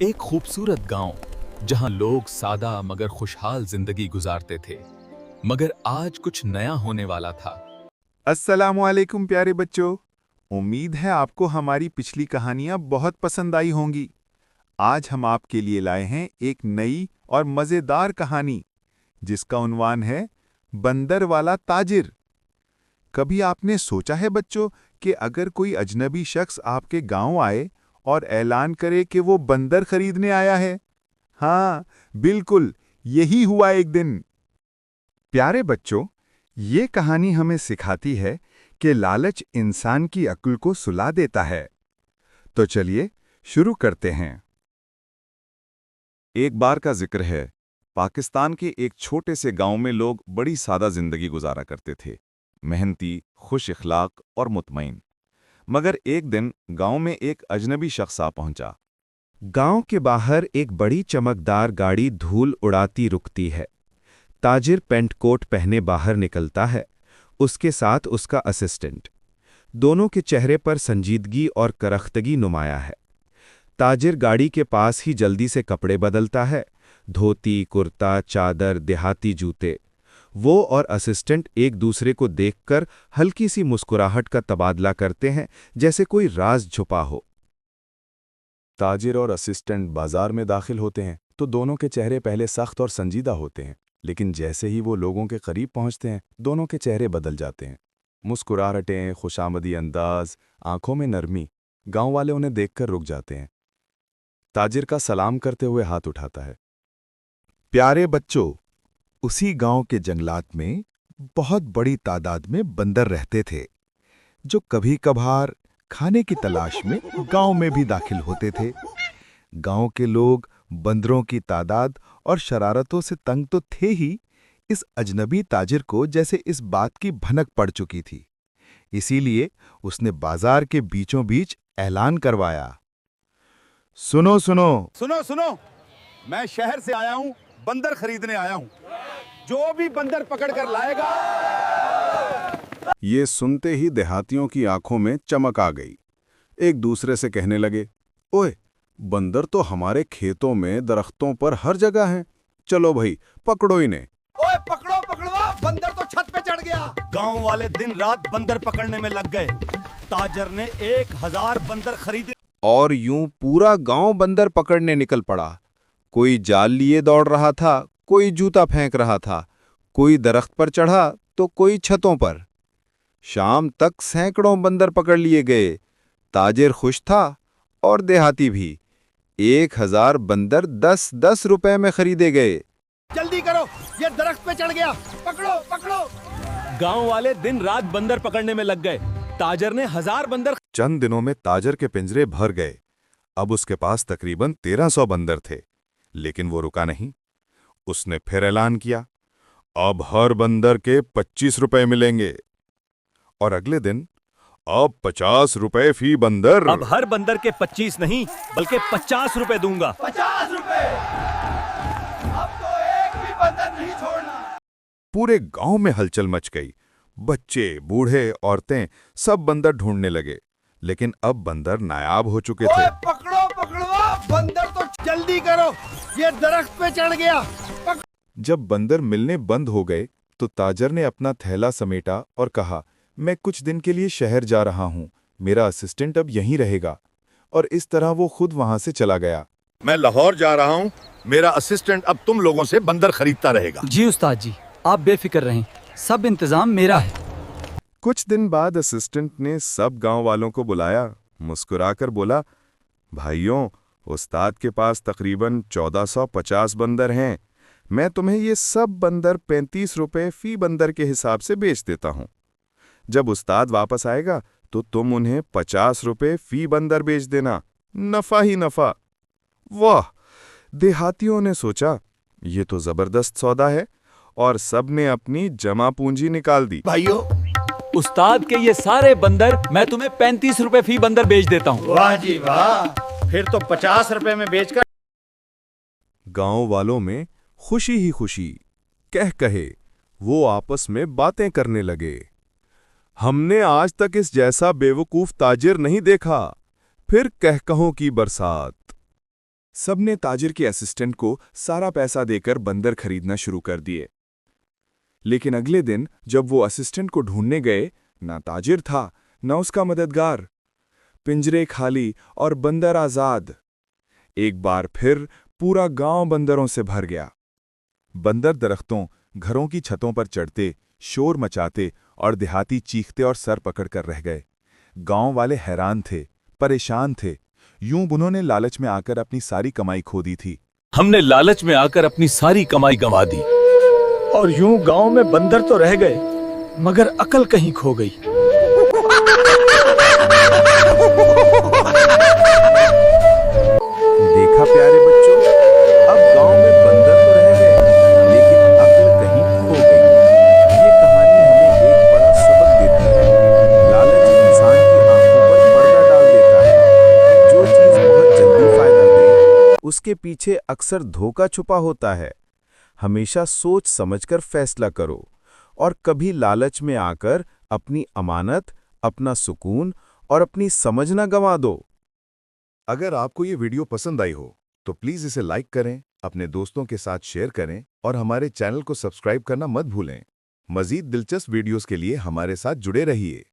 एक खूबसूरत गांव जहां लोग सादा मगर खुशहाल जिंदगी गुजारते थे। मगर आज कुछ नया होने वाला था। अस्सलामुअलैकुम प्यारे बच्चों, उम्मीद है आपको हमारी पिछली कहानियां बहुत पसंद आई होंगी। आज हम आपके लिए लाए हैं एक नई और मज़ेदार कहानी जिसका उन्वान है बंदर वाला ताजिर। कभी आपने सोचा है बच्चों कि अगर कोई अजनबी शख्स आपके गांव आए और ऐलान करे कि वो बंदर खरीदने आया है? हाँ, बिल्कुल यही हुआ एक दिन। प्यारे बच्चों, ये कहानी हमें सिखाती है कि लालच इंसान की अक्ल को सुला देता है। तो चलिए शुरू करते हैं। एक बार का जिक्र है, पाकिस्तान के एक छोटे से गांव में लोग बड़ी सादा जिंदगी गुजारा करते थे, मेहनती, खुश इखलाक और मुतमईन। मगर एक दिन गांव में एक अजनबी शख्स आ पहुंचा। गांव के बाहर एक बड़ी चमकदार गाड़ी धूल उड़ाती रुकती है। ताजिर पेंट कोट पहने बाहर निकलता है, उसके साथ उसका असिस्टेंट। दोनों के चेहरे पर संजीदगी और करख्तगी नुमाया है। ताजिर गाड़ी के पास ही जल्दी से कपड़े बदलता है, धोती, कुर्ता, चादर, देहाती जूते। वो और असिस्टेंट एक दूसरे को देखकर हल्की सी मुस्कुराहट का तबादला करते हैं, जैसे कोई राज छुपा हो। ताजिर और असिस्टेंट बाजार में दाखिल होते हैं तो दोनों के चेहरे पहले सख्त और संजीदा होते हैं, लेकिन जैसे ही वो लोगों के करीब पहुंचते हैं, दोनों के चेहरे बदल जाते हैं। मुस्कुराहटें, खुशामदी अंदाज, आंखों में नरमी। गांव वाले उन्हें देखकर रुक जाते हैं। ताजिर का सलाम करते हुए हाथ उठाता है। प्यारे बच्चों, उसी गांव के जंगलात में बहुत बड़ी तादाद में बंदर रहते थे, जो कभी कभार खाने की तलाश में गांव में भी दाखिल होते थे। गांव के लोग बंदरों की तादाद और शरारतों से तंग तो थे ही, इस अजनबी ताजिर को जैसे इस बात की भनक पड़ चुकी थी। इसीलिए उसने बाजार के बीचों बीच ऐलान करवाया, सुनो सुनो सुनो सुनो, मैं शहर से आया हूं, बंदर खरीदने आया हूं। जो भी बंदर पकड़ कर लाएगा। ये सुनते ही देहातियों की आंखों में चमक आ गई। एक दूसरे से कहने लगे, ओए, बंदर तो हमारे खेतों में, दरख्तों पर हर जगह हैं। चलो भाई, पकड़ो इन्हें। ओए पकड़ो पकड़वा, बंदर तो छत पे चढ़ गया। गांव वाले दिन रात बंदर पकड़ने में लग गए। ताजर ने 1000 बंदर खरीदे और यूं पूरा गांव बंदर पकड़ने निकल पड़ा। कोई जाल लिए दौड़ रहा था, कोई जूता फेंक रहा था, कोई दरख्त पर चढ़ा तो कोई छतों पर। शाम तक सैकड़ों बंदर पकड़ लिए गए। ताजिर खुश था और देहाती भी। 1000 बंदर 10-10 रुपए में खरीदे गए। जल्दी करो, ये दरख्त पे चढ़ गया, पकड़ो पकड़ो। गांव वाले दिन रात बंदर पकड़ने में लग गए। ताजर ने 1000 बंदर। चंद दिनों में ताजर के पिंजरे भर गए। अब उसके पास तकरीबन 1300 बंदर थे। लेकिन वो रुका नहीं। उसने फिर ऐलान किया, अब हर बंदर के 25 रुपए मिलेंगे। और अगले दिन, अब 50 रुपए फी बंदर। अब हर बंदर के 25 नहीं, बल्कि 50 रुपए दूंगा। 50 रुपए। अब तो एक भी बंदर नहीं छोड़ना। पूरे गांव में हलचल मच गई। बच्चे, बूढ़े, औरतें सब बंदर ढूंढने लगे। लेकिन अब बंदर नायाब हो चुके थे। पकड़ो पकड़वा, बंदर तो जल्दी करो, ये दरख्त पे चढ़ गया। जब बंदर मिलने बंद हो गए तो ताजर ने अपना थैला समेटा और कहा, मैं कुछ दिन के लिए शहर जा रहा हूं, मेरा असिस्टेंट अब यहीं रहेगा। और इस तरह वो खुद वहां से चला गया। मैं लाहौर जा रहा हूं, मेरा असिस्टेंट अब तुम लोगों से बंदर खरीदता रहेगा। जी उस्ताद जी, आप बेफिक्र रहें, सब इंतजाम मेरा है। कुछ दिन बाद असिस्टेंट ने सब गांव वालों को बुलाया, मुस्कुराकर बोला, भाइयों, उस्ताद के पास तकरीबन 1450 बंदर हैं। मैं तुम्हें ये सब बंदर 35 रुपए फी बंदर के हिसाब से बेच देता हूं। जब उस्ताद वापस आएगा तो तुम उन्हें 50 रुपए फी बंदर बेच देना, नफा ही नफा। वाह! देहातियों ने सोचा, ये तो जबरदस्त सौदा है, और सबने अपनी जमा पूंजी निकाल दी। भाइयों, उस्ताद के ये सारे बंदर मैं तुम्हें 35 रुपए फी बंदर बेच देता हूँ। वाह जी वाह, फिर तो 50 रुपए में बेचकर। गांव वालों में खुशी ही खुशी, कह कहे वो आपस में बातें करने लगे। हमने आज तक इस जैसा बेवकूफ ताजिर नहीं देखा। फिर कहकहों की बरसात। सबने ताजिर के असिस्टेंट को सारा पैसा देकर बंदर खरीदना शुरू कर दिए। लेकिन अगले दिन जब वो असिस्टेंट को ढूंढने गए, ना ताजिर था, ना उसका मददगार। पिंजरे खाली और बंदर आजाद। एक बार फिर पूरा गांव बंदरों से भर गया। बंदर दरख्तों, घरों की छतों पर चढ़ते, शोर मचाते और देहाती चीखते और सर पकड़कर रह गए। गांव वाले हैरान थे, परेशान थे। यूं उन्होंने लालच में आकर अपनी सारी कमाई खो दी थी। हमने लालच में आकर अपनी सारी कमाई गंवा दी। और यूं गांव में बंदर तो रह गए, मगर अकल कहीं खो गई। देखा प्यारे बच्चों, अब गांव में बंदर तो रह गए, लेकिन अक्ल कहीं खो गई। ये कहानी हमें एक बड़ा सबक देती है। लालच इंसान की आंखों पर पर्दा डाल देता है। जो चीज बहुत जल्दी फायदा दे, उसके पीछे अक्सर धोखा छुपा होता है। हमेशा सोच समझकर फैसला करो और कभी लालच में आकर अपनी अमानत, अपना सुकून और अपनी समझ न गंवा दो। अगर आपको ये वीडियो पसंद आई हो तो प्लीज इसे लाइक करें, अपने दोस्तों के साथ शेयर करें और हमारे चैनल को सब्सक्राइब करना मत भूलें। मजीद दिलचस्प वीडियोस के लिए हमारे साथ जुड़े रहिए।